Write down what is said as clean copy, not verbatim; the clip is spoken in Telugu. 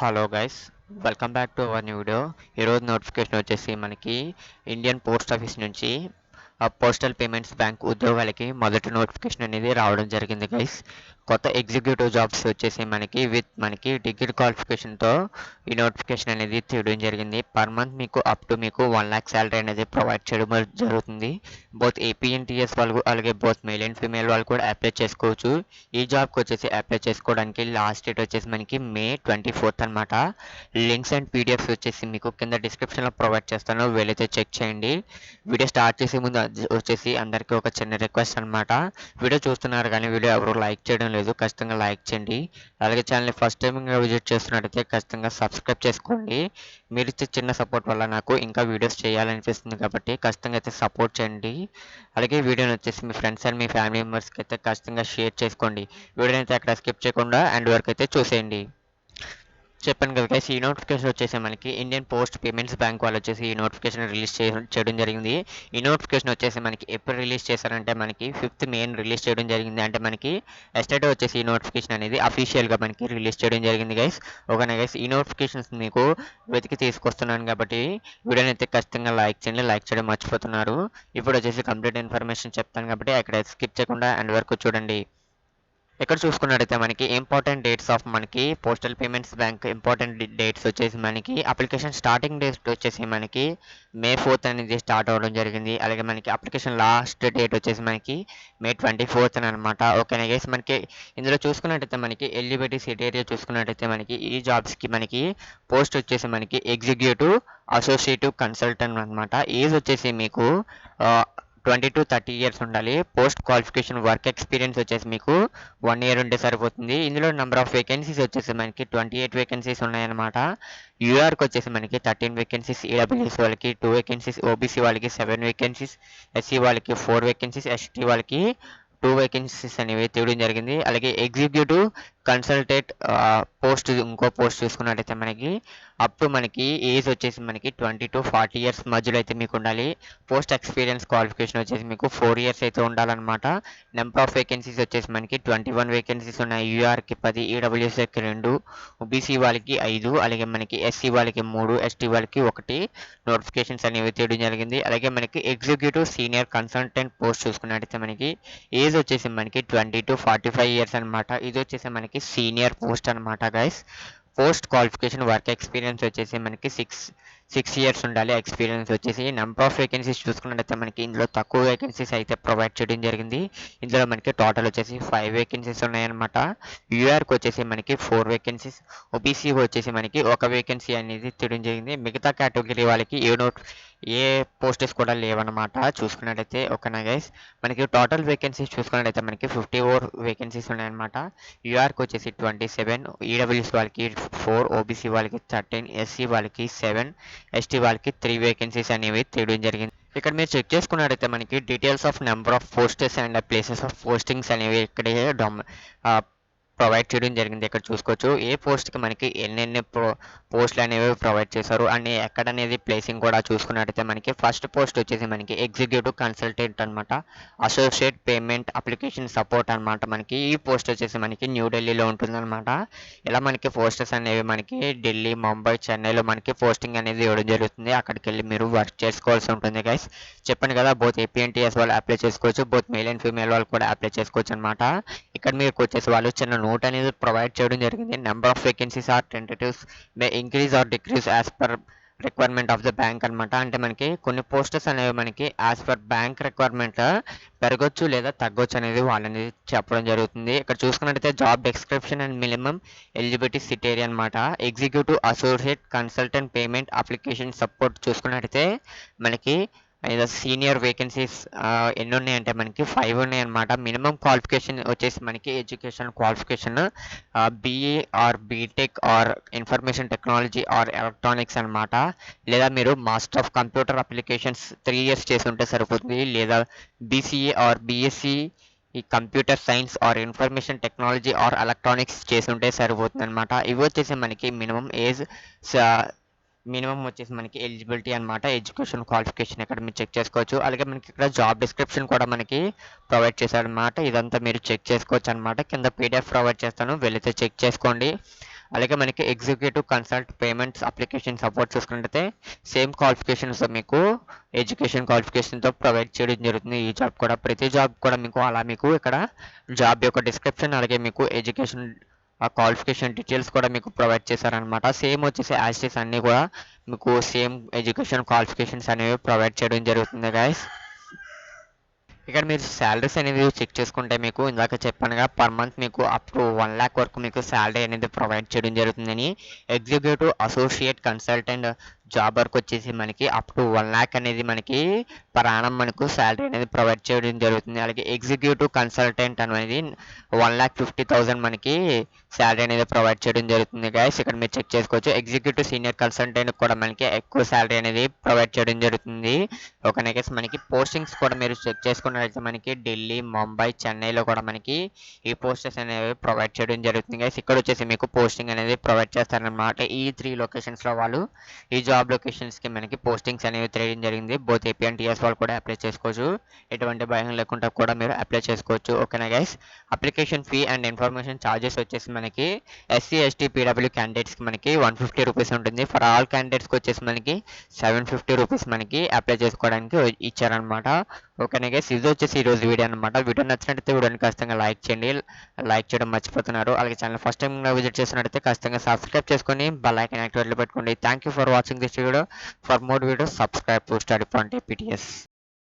Hello guys, welcome back to our new video. ఈరోజు నోటిఫికేషన్ వచ్చేసి మనకి ఇండియన్ పోస్ట్ ఆఫీస్ నుంచి పోస్టల్ పేమెంట్స్ బ్యాంక్ ఉద్యోగాలకి మొదటి నోటిఫికేషన్ అనేది రావడం జరిగింది గైస్. కొత్త ఎగ్జిక్యూటివ్ జాబ్స్ వచ్చేసి మనకి డిగ్రీ క్వాలిఫికేషన్తో ఈ నోటిఫికేషన్ అనేది తీయడం జరిగింది. పర్ మంత్ మీకు అప్ టు మీకు 1,00,000 శాలరీ అనేది ప్రొవైడ్ చేయడం జరుగుతుంది. బోత్ ఏపీఎన్టీఎస్ వాళ్ళు అలాగే బోత్ మేల్ అండ్ ఫీమేల్ వాళ్ళు కూడా అప్లై చేసుకోవచ్చు. ఈ జాబ్కి వచ్చేసి అప్లై చేసుకోవడానికి లాస్ట్ డేట్ వచ్చేసి మనకి మే 24 అనమాట. లింక్స్ అండ్ పీడిఎఫ్స్ వచ్చేసి మీకు కింద డిస్క్రిప్షన్లో ప్రొవైడ్ చేస్తాను, వీలైతే చెక్ చేయండి. వీడియో స్టార్ట్ చేసే ముందు వచ్చేసి అందరికీ ఒక చిన్న రిక్వెస్ట్ అనమాట. వీడియో చూస్తున్నారు కానీ వీడియో ఎవరు లైక్ చేయడం లేదు, ఖచ్చితంగా లైక్ చేయండి. అలాగే ఛానల్ని ఫస్ట్ టైం విజిట్ చేస్తున్నట్టయితే ఖచ్చితంగా సబ్స్క్రైబ్ చేసుకోండి. మీరు ఇచ్చే చిన్న సపోర్ట్ వల్ల నాకు ఇంకా వీడియోస్ చేయాలనిపిస్తుంది కాబట్టి ఖచ్చితంగా అయితే సపోర్ట్ చేయండి. అలాగే వీడియోని వచ్చేసి మీ ఫ్రెండ్స్ అండ్ మీ ఫ్యామిలీ మెంబర్స్కి అయితే ఖచ్చితంగా షేర్ చేసుకోండి. వీడియోని అయితే అక్కడ స్కిప్ చేయకుండా ఎండ్ వరకు అయితే చూసేయండి. చెప్పాను కదా గైస్, ఈ నోటిఫికేషన్ వచ్చేసి మనకి ఇండియన్ పోస్ట్ పేమెంట్స్ బ్యాంక్ వాళ్ళు వచ్చేసి ఈ నోటిఫికేషన్ రిలీజ్ చేయడం జరిగింది. ఈ నోటిఫికేషన్ వచ్చేసి మనకి ఎప్పుడు రిలీజ్ చేశారంటే మనకి 5th మే రిలీజ్ చేయడం జరిగింది. అంటే మనకి ఎస్టర్డే వచ్చేసి ఈ నోటిఫికేషన్ అనేది అఫీషియల్గా మనకి రిలీజ్ చేయడం జరిగింది గైస్. ఓకేనా గైస్, ఈ నోటిఫికేషన్స్ మీకు వెతికి తీసుకొస్తున్నాను కాబట్టి వీడియోని అయితే ఖచ్చితంగా లైక్ చేయండి. లైక్ చేయడం మర్చిపోతున్నారు. ఇప్పుడు వచ్చేసి కంప్లీట్ ఇన్ఫర్మేషన్ చెప్తాను కాబట్టి అక్కడ స్కిప్ చేయకుండా ఎండ్ వరకు చూడండి. ఇక్కడ చూసుకున్నట్టయితే మనకి ఇంపార్టెంట్ డేట్స్ ఆఫ్ మనకి postal payments bank important dates వచ్చేసి మనకి అప్లికేషన్ స్టార్టింగ్ డేట్ వచ్చేసి మనకి మే 4th అనేది స్టార్ట్ అవ్వడం జరిగింది. అలాగే మనకి అప్లికేషన్ లాస్ట్ డేట్ వచ్చేసి మనకి మే 24th అనమాట. ఓకేనా గైస్, మనకి ఇందులో చూసుకున్నట్టయితే మనకి ఎలిజిబిలిటీ క్రైటీరియా చూసుకున్నట్టయితే మనకి ఈ జాబ్స్కి మనకి పోస్ట్ వచ్చేసి మనకి ఎగ్జిక్యూటివ్ అసోసియేటివ్ కన్సల్టెంట్ అనమాట. ఏజ్ వచ్చేసి మీకు 20 to 30 ఇయర్స్ ఉండాలి. పోస్ట్ క్వాలిఫికేషన్ వర్క్ ఎక్స్పీరియన్స్ వచ్చేసి మీకు 1 year ఉంటే సరిపోతుంది. ఇందులో నెంబర్ ఆఫ్ వేకెన్సీస్ వచ్చేసి మనకి 28 వేకెన్సీస్ ఉన్నాయన్నమాట. యూఆర్కి వచ్చేసి మనకి 13 వేకెన్సీస్, ఈడబ్ల్యూఎస్ వాళ్ళకి 2 వేకెన్సీస్, ఓబీసీ వాళ్ళకి 7 వేకెన్సీస్, ఎస్సీ వాళ్ళకి 4 వేకెన్సీస్, ఎస్టీ వాళ్ళకి 2 వేకెన్సీస్ అనేవి తీయడం జరిగింది. అలాగే ఎగ్జిక్యూటివ్ కన్సల్టెంట్ పోస్ట్ ఇంకో పోస్ట్ చూసుకున్నట్టయితే మనకి అప్ టు మనకి ఏజ్ వచ్చేసి మనకి 20 to 40 ఇయర్స్ మధ్యలో అయితే మీకు ఉండాలి. పోస్ట్ ఎక్స్పీరియన్స్ క్వాలిఫికేషన్ వచ్చేసి మీకు 4 years అయితే ఉండాలన్నమాట. నెంబర్ ఆఫ్ వేకెన్సీస్ వచ్చేసి మనకి 21 వేకెన్సీస్ ఉన్నాయి. యూఆర్కి 10, ఈడబ్ల్యూఎస్కి 2, ఓబీసీ వాళ్ళకి 5, అలాగే మనకి ఎస్సీ వాళ్ళకి 3, ఎస్టీ వాళ్ళకి 1 నోటిఫికేషన్స్ అనేవి తీయడం జరిగింది. అలాగే మనకి ఎగ్జిక్యూటివ్ సీనియర్ కన్సల్టెంట్ పోస్ట్ చూసుకున్నట్టయితే మనకి ఏజ్ వచ్చేసి మనకి 20 to 45 ఇయర్స్ అనమాట. ఇది వచ్చేసి మనకి సీనియర్ పోస్ట్ అనమాట guys. Post qualification work experience వచ్చేసి మనకి సిక్స్ ఇయర్స్ ఉండాలి. ఎక్స్పీరియన్స్ వచ్చేసి నెంబర్ ఆఫ్ వేకెన్సీస్ చూసుకున్నట్టయితే మనకి ఇందులో తక్కువ వేకెన్సీస్ అయితే ప్రొవైడ్ చేయడం జరిగింది. ఇందులో మనకి టోటల్ వచ్చేసి 5 వేకెన్సీస్ ఉన్నాయన్నమాట. యూఆర్కి వచ్చేసి మనకి 4 వేకెన్సీస్, ఓబీసీ వచ్చేసి మనకి 1 వేకెన్సీ అనేది తీయడం జరిగింది. మిగతా కేటగిరీ వాళ్ళకి ఏ పోస్టెస్ కూడా లేవన్నమాట చూసుకున్నట్టయితే. ఓకేనా గైస్, మనకి టోటల్ వేకెన్సీస్ చూసుకున్నట్టయితే మనకి 54 వేకెన్సీస్ ఉన్నాయన్నమాట. యూఆర్కి వచ్చేసి 27, ఈడబ్ల్యూఎస్ వాళ్ళకి 4, ఓబీసీ వాళ్ళకి 13, ఎస్సీ వాళ్ళకి 7, ఎస్టీ వాళ్ళకి 3 వేకెన్సీస్ అనేవి తీయడం జరిగింది. ఇక్కడ మీరు చెక్ చేసుకున్నట్టయితే మనకి details of number of posts and places of postings అనేవి ఇక్కడే ప్రొవైడ్ చేయడం జరిగింది. ఇక్కడ చూసుకోవచ్చు ఏ పోస్ట్కి మనకి ఎన్నెన్ని పోస్టులు అనేవి ప్రొవైడ్ చేశారు అండ్ ఎక్కడ అనేది ప్లేసింగ్ కూడా చూసుకున్నట్టయితే మనకి ఫస్ట్ పోస్ట్ వచ్చేసి మనకి ఎగ్జిక్యూటివ్ కన్సల్టెంట్ అనమాట. అసోసియేట్ పేమెంట్ అప్లికేషన్ సపోర్ట్ అనమాట. మనకి ఈ పోస్ట్ వచ్చేసి మనకి న్యూఢిల్లీలో ఉంటుందన్నమాట. ఇలా మనకి పోస్టర్స్ అనేవి మనకి ఢిల్లీ, ముంబై, చెన్నైలో మనకి పోస్టింగ్ అనేది ఇవ్వడం జరుగుతుంది. అక్కడికి వెళ్ళి మీరు వర్క్ చేసుకోవాల్సి ఉంటుంది గైస్. చెప్పండి కదా, బోత్ ఏపీఎన్టీఎస్ వాళ్ళు అప్లై చేసుకోవచ్చు, బోత్ మేల్ అండ్ ఫీమేల్ వాళ్ళు కూడా అప్లై చేసుకోవచ్చు అనమాట. ఇక్కడ మీకు వచ్చేసి వాళ్ళు చిన్న నోట్ అనేది ప్రొవైడ్ చేయడం జరిగింది. Number of vacancies or tentatives may increase or decrease as per requirement of the bank అనమాట. అంటే మనకి కొన్ని పోస్టర్స్ అనేవి మనకి యాజ్ పర్ బ్యాంక్ రిక్వైర్మెంట్ పెరగొచ్చు లేదా తగ్గొచ్చు అనేది వాళ్ళని చెప్పడం జరుగుతుంది. ఇక్కడ చూసుకున్నట్టయితే job description and minimum eligibility criteria అనమాట. Executive associate consultant payment application support చూసుకున్నట్టయితే మనకి సీనియర్ వేకెన్సీస్ ఎన్ని ఉన్నాయంటే మనకి 5 ఉన్నాయన్నమాట. మినిమం క్వాలిఫికేషన్ వచ్చేసి మనకి education qualification BE or BTech or information technology or electronics అనమాట. లేదా మీరు master of computer applications 3 years చేసి ఉంటే సరిపోతుంది. లేదా బీసీఏ ఆర్ బీఎస్సీ ఈ computer science or information technology or electronics చేసి ఉంటే సరిపోతుంది అనమాట. ఇవి వచ్చేసి మనకి మినిమం వచ్చేసి మనకి ఎలిజిబిలిటీ అనమాట. ఎడ్యుకేషన్ క్వాలిఫికేషన్ ఇక్కడ మీరు చెక్ చేసుకోవచ్చు. అలాగే మనకి ఇక్కడ జాబ్ డిస్క్రిప్షన్ కూడా మనకి ప్రొవైడ్ చేశారనమాట. ఇదంతా మీరు చెక్ చేసుకోవచ్చు అనమాట. కింద పీడిఎఫ్ ప్రొవైడ్ చేస్తాను, వెళ్ళితే చెక్ చేసుకోండి. అలాగే మనకి executive consult payments application support చూసుకున్నట్టయితే సేమ్ క్వాలిఫికేషన్స్ మీకు ఎడ్యుకేషన్ క్వాలిఫికేషన్తో ప్రొవైడ్ చేయడం జరుగుతుంది. ఈ జాబ్ కూడా ప్రతి జాబ్ కూడా మీకు అలా మీకు ఇక్కడ జాబ్ యొక్క డిస్క్రిప్షన్ అలాగే మీకు ఎడ్యుకేషన్ ఆ క్వాలిఫికేషన్ డీటెయిల్స్ కూడా మీకు ప్రొవైడ్ చేశారనమాట. సేమ్ వచ్చేసి యాస్టీస్ అన్నీ కూడా మీకు సేమ్ ఎడ్యుకేషన్ క్వాలిఫికేషన్స్ అనేవి ప్రొవైడ్ చేయడం జరుగుతుంది గైస్. ఇక్కడ మీరు శాలరీస్ అనేవి చెక్ చేసుకుంటే మీకు ఇందాక చెప్పానుగా పర్ మంత్ మీకు అప్ టు 1 lakh వరకు మీకు శాలరీ అనేది ప్రొవైడ్ చేయడం జరుగుతుందని. Executive associate consultant job work వచ్చేసి మనకి అప్ టు 1 lakh అనేది మనకి పర్ మనకు శాలరీ అనేది ప్రొవైడ్ చేయడం జరుగుతుంది. అలాగే ఎగ్జిక్యూటివ్ కన్సల్టెంట్ అనేది 1,50,000 మనకి శాలరీ అనేది ప్రొవైడ్ చేయడం జరుగుతుంది గైస్. ఇక్కడ మీరు చెక్ చేసుకోవచ్చు. ఎగ్జిక్యూటివ్ సీనియర్ కన్సల్టెంట్ కూడా మనకి ఎక్కువ శాలరీ అనేది ప్రొవైడ్ చేయడం జరుగుతుంది. ఓకేనా గైస్. మనకి పోస్టింగ్స్ కూడా మీరు చెక్ చేసుకున్నట్లయితే మనకి ఢిల్లీ, ముంబై, చెన్నైలో కూడా మనకి ఈ పోస్టర్స్ అనేవి ప్రొవైడ్ చేయడం జరుగుతుంది గైస్. ఇక్కడ వచ్చేసి మీకు పోస్టింగ్ అనేది ప్రొవైడ్ చేస్తారనమాట. ఈ 3 లొకేషన్స్లో వాళ్ళు ఈ జాబ్ లొకేషన్స్కి మనకి పోస్టింగ్స్ అనేవి తెలియడం జరిగింది. బోత్ ఏపీ అండ్ టీఎస్ వాళ్ళు కూడా అప్లై చేసుకోవచ్చు. ఎటువంటి భయం లేకుండా కూడా మీరు అప్లై చేసుకోవచ్చు. ఓకేనా guys. Application fee and information charges వచ్చేసి మనకి ఎస్సీ, ఎస్టీ, పీడబ్ల్యూ క్యాండిడేట్స్కి మనకి 150 రూపీస్ ఉంటుంది. ఫర్ ఆల్ క్యాండిడేట్స్కి వచ్చేసి మనకి 750 రూపీస్ మనకి అప్లై చేసుకోవడానికి ఇచ్చారనమాట. ఓకేనా గైస్. ఇది వచ్చేసి ఈరోజు వీడియో అనమాట. వీడియో నచ్చినట్టయితే వీడియోని ఖచ్చితంగా లైక్ చేయండి. లైక్ చేయడం మర్చిపోతున్నారు. అలాగే ఛానల్ ఫస్ట్ టైం విజిట్ చేస్తున్నట్టయితే ఖచ్చితంగా సబ్స్క్రైబ్ చేసుకొని బెల్ ఐకాన్ యాక్టివేట్లో పెట్టుకోండి. Thank you for watching this video. For more videos subscribe to study point APTS.